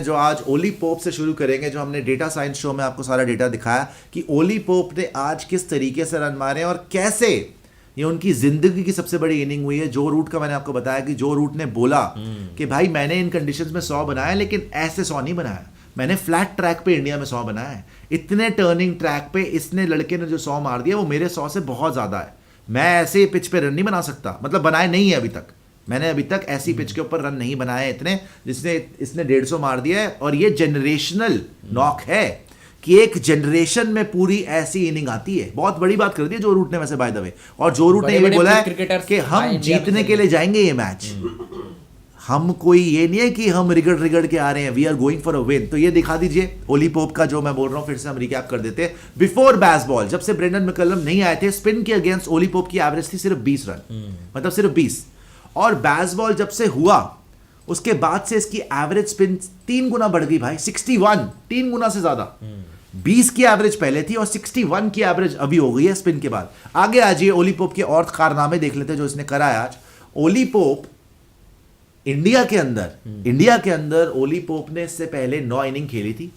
जो आज Ollie Pope से शुरू करेंगे, जो हमने डेटा साइंस शो में आपको सारा डेटा दिखाया कि ओली पोप ने आज किस तरीके से रन मारे और कैसे ये उनकी जिंदगी की सबसे बड़ी इनिंग हुई है। जो रूट का मैंने आपको बताया कि जो रूट ने बोला कि भाई मैंने इन कंडीशंस में 100 बनाया, लेकिन ऐसे 100 नहीं बनाया, मैंने फ्लैट ट्रैक पे इंडिया में 100 बनाया है। इतने टर्निंग ट्रैक पे इसने लड़के ने जो 100 मार दिया वो मेरे 100 से बहुत ज्यादा है। मैं ऐसे पिच पे रन नहीं बना सकता, मतलब बनाए नहीं है अभी तक, मैंने अभी तक ऐसी पिच के ऊपर रन नहीं बनाए इतने जिसने इसने 150 मार दिया है। और ये जनरेशनल नॉक है कि एक जनरेशन में पूरी ऐसी इनिंग आती है। बहुत बड़ी बात कर दी है जो रूट ने वैसे, बाय द वे। और जो रूट ने ये भी बोला है कि हम जीतने के लिए जाएंगे ये मैच, हम कोई ये नहीं है कि हम रिगड़ के आ रहे हैं, we are going for a win. तो ये दिखा दीजिए ओली पोप का, जो मैं बोल रहा हूं फिर से हम रिकैप कर देते हैं। बिफोर बैसबॉल जब से ब्रेंडन मैकलम नहीं आए थे, स्पिन के अगेंस्ट ओली पोप की एवरेज थी सिर्फ 20 रन, मतलब सिर्फ 20। और बैसबॉल जब से हुआ उसके बाद से इसकी एवरेज स्पिन 3 गुना बढ़ गई भाई, 61, 3 गुना से ज्यादा। 20 की एवरेज पहले थी और 61 की एवरेज अभी हो गई है स्पिन के बाद। आगे आ जाइए, ओली पोप के और कारनामे देख लेते हैं जो इसने करा है आज। ओली पोप इंडिया के अंदर ओली पोप ने इससे पहले 9 इनिंग खेली थी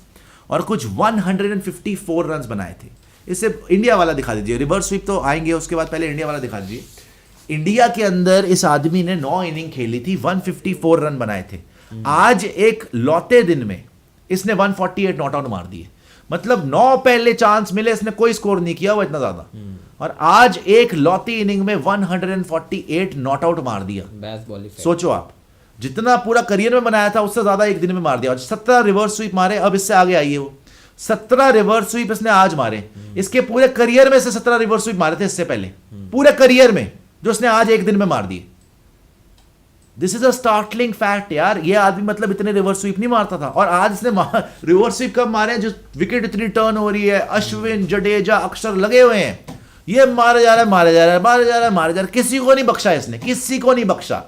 और कुछ 154 रन बनाए थे। इससे इंडिया वाला दिखा दीजिए, रिवर्स स्वीप तो आएंगे उसके बाद, पहले इंडिया वाला दिखा दीजिए। इंडिया के अंदर इस आदमी ने 9 इनिंग खेली थी, 154 रन बनाए थे। आज एक लौते दिन में इसने 148 नॉट आउट मार दिए, मतलब 9 पहले चांस मिले, इसने कोई स्कोर नहीं किया वो इतना ज्यादा, और आज एक लौती इनिंग में 148 नॉट आउट मार दिया। सोचो आप, जितना पूरा करियर में बनाया था उससे ज्यादा एक दिन में मार दिया। और 17 रिवर्स स्वीप मारे, अब इससे आगे आइए, वो 17 रिवर्स स्वीप इसने आज मारे। इसके पूरे करियर में से 17 रिवर्स स्वीप मारे थे इससे पहले, पूरे करियर में, जो उसने आज एक दिन में मार दिए। This is a startling fact यार। ये आदमी मतलब इतने रिवर्स स्वीप नहीं मारता था, और आज इसने रिवर्स स्वीप कब मारे, जो विकेट इतनी टर्न हो रही है, अश्विन, जडेजा, अक्षर लगे हुए हैं, ये मारे जा रहा है, किसी को नहीं बख्शा इसने, किसी को नहीं बख्शा।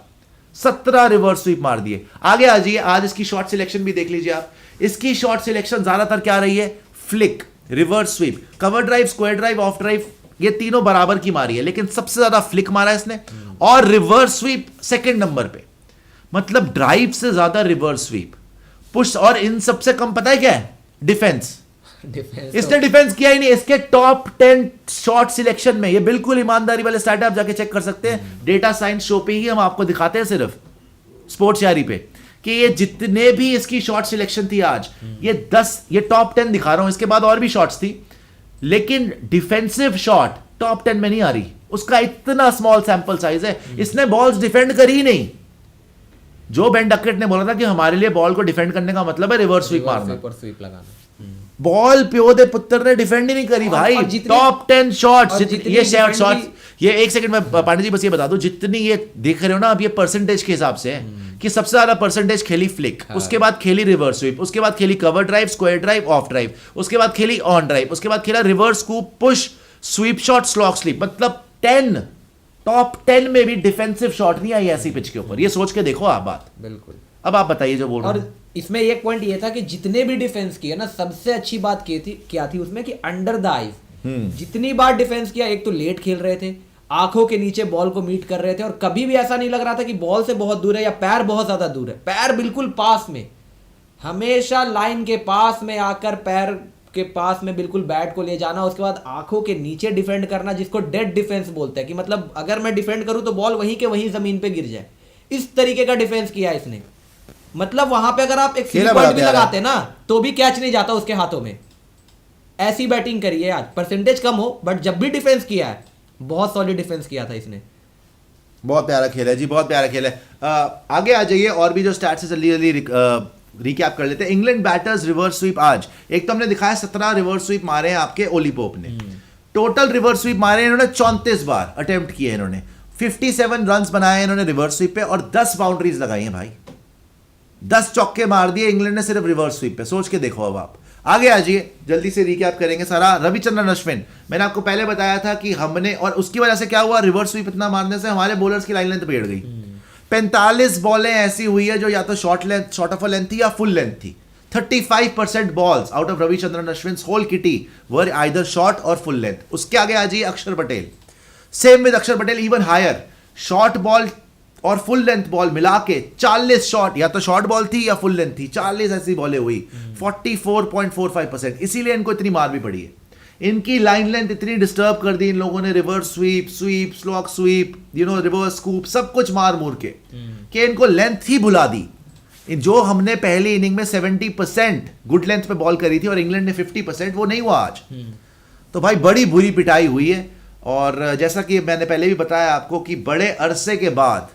17 रिवर्स स्वीप मार दिए। आगे आ जाइए, आज इसकी शॉट सिलेक्शन भी देख लीजिए आप। इसकी शॉट सिलेक्शन ज्यादातर क्या रही है, flick, reverse sweep, cover drive, square drive, of drive, ये तीनों बराबर की मारी है, लेकिन सबसे ज्यादा फ्लिक मारा है इसने, और रिवर्स स्वीप सेकंड नंबर पे, मतलब ड्राइव से ज्यादा रिवर्स स्वीप, पुश, और इन सबसे कम पता है क्या है, डिफेंस। इसने डिफेंस किया ही नहीं। इसके टॉप 10 शॉट सिलेक्शन में, ये बिल्कुल ईमानदारी वाले स्टैट आप जाके चेक कर सकते हैं, डेटा साइंस शो पे ही हम आपको दिखाते हैं, सिर्फ स्पोर्ट्स यारी पे, कि ये जितने भी इसकी शॉट सिलेक्शन थी आज, ये टॉप 10 दिखा रहा हूं, इसके बाद और भी शॉट्स थी, लेकिन डिफेंसिव शॉट टॉप 10 में नहीं आ रही। उसका इतना स्मॉल सैंपल साइज है, इसने बॉल्स डिफेंड करी ही नहीं। जो बेन डकेट ने बोला था कि हमारे लिए बॉल को डिफेंड करने का मतलब है रिवर्स स्वीप मारना, स्वीप लगाना, बॉल प्यो दे पुत्र ने डिफेंड ही नहीं करी भाई। टॉप 10 शॉट्स, ये शॉट्स, ये एक सेकंड में पांडे जी बस ये बता दूं, जितनी ये देख रहे हो ना आप, ये परसेंटेज के हिसाब से है कि सबसे ज्यादा परसेंटेज खेली फ्लिक, उसके बाद खेली रिवर्स स्वीप, उसके बाद खेली cover drive, square drive, of drive, उसके बाद खेली ऑन ड्राइव, उसके बाद खेला reverse scoop, push, sweep shot, slog sleep, मतलब 10 टॉप 10 में भी डिफेंसिव शॉट नहीं आई ऐसी पिच के ऊपर। ये सोच के देखो आप बात। बिल्कुल। अब आप बताइए जो बोल रहे और इसमें एक पॉइंट ये था कि जितने भी डिफेंस किए ना, सबसे अच्छी बात क्या थी उसमें कि अंडर द आइज जितनी बार डिफेंस किया, एक तो लेट खेल रहे थे, आंखों के नीचे बॉल को मीट कर रहे थे, और कभी भी ऐसा नहीं लग रहा था कि बॉल से बहुत दूर है या पैर बहुत ज्यादा दूर है। पैर बिल्कुल पास में, हमेशा लाइन के पास में आकर पैर के पास में बिल्कुल बैट को ले जाना, उसके बाद आंखों के नीचे डिफेंड करना, जिसको डेड डिफेंस बोलते हैं, कि मतलब अगर मैं डिफेंड करूं तो बॉल वहीं के वहीं जमीन पे गिर जाए। इस तरीके का डिफेंस किया इसने, मतलब वहां पे अगर आप एक स्लिप पॉइंट भी लगाते ना तो भी कैच नहीं जाता उसके हाथों में। ऐसी बैटिंग करी है आज, परसेंटेज कम हो बट जब भी डिफेंस किया है बहुत सॉलिड डिफेंस किया था इसने। बहुत प्यारा खेल है जी, बहुत प्यारा खेल है। आगे आ जाइए, और भी जो स्टैट्स है जल्दी रिकैप कर लेते हैं। इंग्लैंड बैटर्स रिवर्स स्वीप आज, एक तो हमने दिखाया 17 रिवर्स स्वीप मारे हैं आपके ओली पोप ने। टोटल रिवर्स स्वीप मारे इन्होंने 34 बार अटेम्प्ट किए इन्होंने, 57 रन बनाए इन्होंने रिवर्स स्वीप पे, और 10 बाउंड्रीज लगाई हैं भाई, 10 चौके मार दिए इंग्लैंड ने सिर्फ रिवर्स स्वीप पे। सोच के देखो। अब आप आगे आ जाइए, जल्दी से रिकैप करेंगे सारा। रविचंद्रन अश्विन, मैंने आपको पहले बताया था कि हमने, और उसकी वजह से क्या हुआ, रिवर्स स्वीप इतना मारने से हमारे बॉलर्स की लाइन लेंथ बढ़ गई। 45 बॉलें ऐसी हुई है जो या तो शॉर्ट ऑफ अ लेंथ थी या फुल लेंथ थी। 35% balls out of Ravichandran Ashwin whole kitty were either short और फुल लेंथ। उसके आगे आ जाइए Akshar Patel, same with Akshar Patel, even higher, short ball और फुल लेंथ बॉल मिला के 40 शॉट, या तो शॉर्ट बॉल थी या फुल लेंथ थी, 40 ऐसी बॉलें हुई, 44.45%। इसीलिए इनको इतनी मार भी पड़ी है। इनकी लाइन लेंथ इतनी डिस्टर्ब कर दी इन लोगों ने, reverse sweep, slog sweep, reverse scoop, सब कुछ मार मूर के कि इनको लेंथ ही भुला दी। जो हमने पहली इनिंग में 70% गुड लेंथ पे बॉल करी थी और इंग्लैंड ने 50%, वो नहीं हुआ आज। तो भाई बड़ी बुरी पिटाई हुई है। और जैसा कि मैंने पहले भी बताया आपको कि बड़े अरसे के बाद,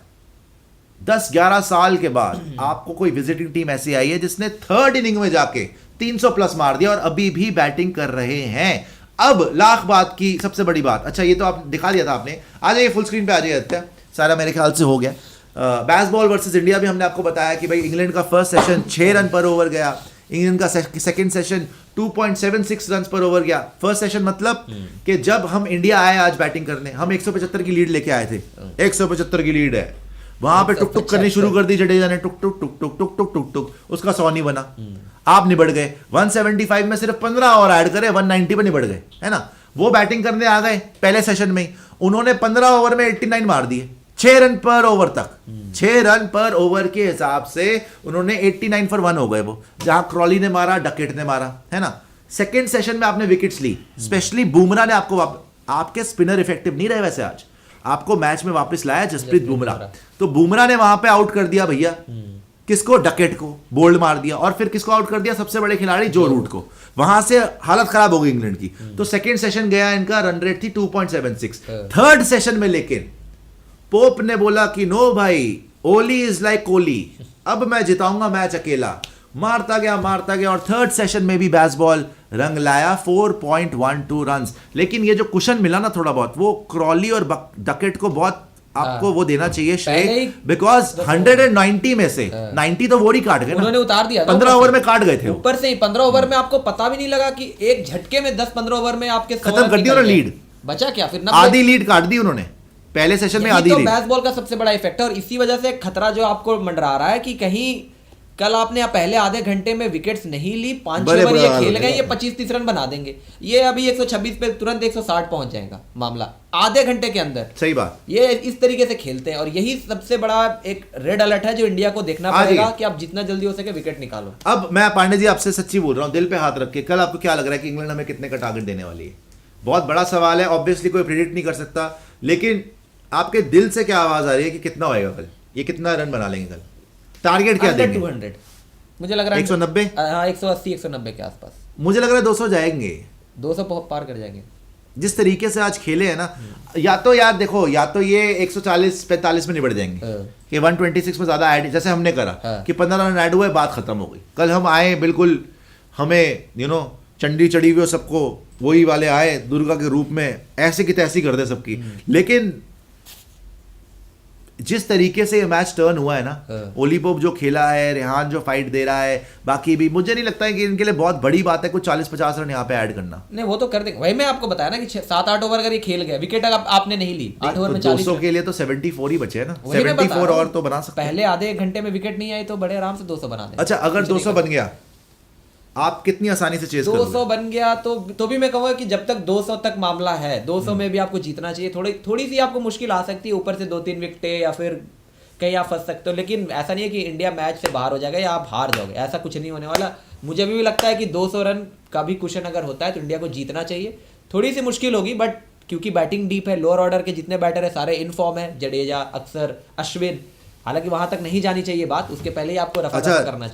10-11 साल के बाद आपको कोई विजिटिंग टीम ऐसी आई है जिसने थर्ड इनिंग में जाके 300 प्लस मार दिया और अभी भी बैटिंग कर रहे हैं। अब लाख बात की सबसे बड़ी बात, अच्छा ये तो आप दिखा दिया था आपने, आ जाइए फुल स्क्रीन पे आ जाइए, सारा मेरे ख्याल से हो गया। बेसबॉल वर्सेस इंडिया भी हमने आपको बताया कि भाई इंग्लैंड का फर्स्ट सेशन 6 रन पर ओवर गया, इंग्लैंड का सेकंड सेशन 2.76 रन पर ओवर गया। फर्स्ट सेशन मतलब कि जब हम इंडिया आए आज बैटिंग करने, हम 175 की लीड लेके आए थे, 175 की लीड है, वहां पे टुक टुक करनी शुरू कर दी जडेजा ने, टुक टुक टुक टुक टुक टुक टुक टुक, उसका 100 नहीं बना। आप निबड़ गए 175 में, सिर्फ 15 और ऐड करे 190 पे निबड़ गए, है ना। वो बैटिंग करने आ गए पहले सेशन में, उन्होंने 15 ओवर में 89 मार दिए, 6 रन पर ओवर तक, 6 रन पर ओवर के हिसाब से उन्होंने 89 for 1 हो गए वो, जहां क्रॉली ने मारा, डकेट ने मारा, है ना। सेकंड सेशन में आपने विकेट्स ली, स्पेशली बुमराह ने आपको आपके स्पिनर इफेक्टिव नहीं रहे वैसे आज, आपको मैच में वापस लाया जसप्रीत बुमराह, तो बुमराह ने वहां पे आउट कर दिया भैया किसको, डकेट को बोल्ड मार दिया, और फिर किसको आउट कर दिया, सबसे बड़े खिलाड़ी जो रूट को। वहां से हालत खराब हो गई इंग्लैंड की। तो सेकंड सेशन गया, इनका रन रेट थी 2.76। थर्ड सेशन में लेकिन पोप ने बोला कि नो भाई, ओली इज लाइक कोहली, अब मैं जिताऊंगा मैच अकेला, मारता गया और थर्ड सेशन में भी बेसबॉल रंग लाया, 4.12 रन्स। लेकिन ये जो कुशन मिला ना थोड़ा बहुत, वो क्रॉली और डकेट को बहुत आपको वो देना चाहिए श्रेय, बिकॉज 190 में से 90 तो वो ही काट गए ना, उन्होंने उतार दिया, 15 ओवर में काट गए थे ऊपर से ही 15 ओवर में आपको पता भी नहीं लगा कि एक झटके में 10-15 ओवर में आपके खत्म कर दी उन्होंने लीड, बचा क्या फिर, आधी लीड काट दी उन्होंने पहले सेशन में, आधी लीड। बेसबॉल का सबसे बड़ा इफेक्ट है, और इसी वजह से खतरा जो आपको मंडरा रहा है कि कहीं कल आपने पहले आधे घंटे में विकेट्स नहीं ली, 5-6 ओवर ये खेल गए, ये 25-30 रन बना देंगे, ये अभी 126 पे तुरंत 160 पहुंच जाएगा मामला आधे घंटे के अंदर। सही बात, ये इस तरीके से खेलते हैं, और यही सबसे बड़ा एक रेड अलर्ट है जो इंडिया को देखना पड़ेगा कि आप जितना जल्दी हो सके विकेट निकालो। अब मैं पांडे जी आपसे सच्ची बोल रहा हूँ, दिल पे हाथ रख के, कल आपको क्या लग रहा है कि इंग्लैंड हमें कितने का टारगेट देने वाली है? बहुत बड़ा सवाल है, ऑब्वियसली कोई प्रेडिक्ट नहीं कर सकता, लेकिन आपके दिल से क्या आवाज आ रही है कि कितना होएगा कल, ये कितना रन बना लेंगे कल, टारगेट क्या देंगे? 200 मुझे लग रहा है, 190, हाँ 180-190 के आसपास, मुझे लग रहा है 200 जाएंगे, 200 पार कर जाएंगे जिस तरीके से आज खेले है ना। या तो यार देखो, या तो ये 140-45 में निबट जाएंगे कि 126 में ज्यादा ऐड, जैसे हमने करा कि 15 रन ऐड हुए, बात खत्म हो गई। कल हम आए बिल्कुल, हमें चंडी चढ़ी हुई, सबको वही वाले आए दुर्गा के रूप में, ऐसे की तैसी कर दे सबकी। लेकिन जिस तरीके से ये मैच टर्न हुआ है ना, ओली पोप जो खेला है, रेहान जो फाइट दे रहा है, बाकी भी मुझे नहीं लगता है कि इनके लिए बहुत बड़ी बात है कुछ 40-50 रन यहाँ पे ऐड करना। नहीं वो तो कर देंगे, वही मैं आपको बताया ना कि 7-8 ओवर अगर ये खेल गए, विकेट अगर आपने नहीं ली 8 ओवर में 40 200 के लिए तो 74 ही बचे है ना, 74 और तो बना सकते। पहले आधे घंटे में विकेट नहीं आई तो बड़े आराम से 200 बना दें। अच्छा, अगर 200 बन गया, आप कितनी आसानी से चेस करोगे? 200 बन गया तो भी मैं कहूंगा कि जब तक 200 तक मामला है, 200 में भी आपको जीतना चाहिए। थोड़ी सी आपको मुश्किल आ सकती है, ऊपर से 2-3 विकेटें या फिर कहीं आप फंस सकते हो, लेकिन ऐसा नहीं है कि इंडिया मैच से बाहर हो जाएगा या आप हार जाओगे, ऐसा कुछ नहीं होने वाला। मुझे भी लगता है कि 200 रन का भी कुशन अगर होता है तो इंडिया को जीतना चाहिए। थोड़ी सी मुश्किल होगी, बट क्योंकि बैटिंग डीप है, लोअर ऑर्डर के जितने बैटर है सारे इन फॉर्म है, जडेजा, अक्सर, अश्विन, हालांकि वहां तक नहीं जानी चाहिए बात, उसके पहले ही आपको रफा दफा करना चाहिए।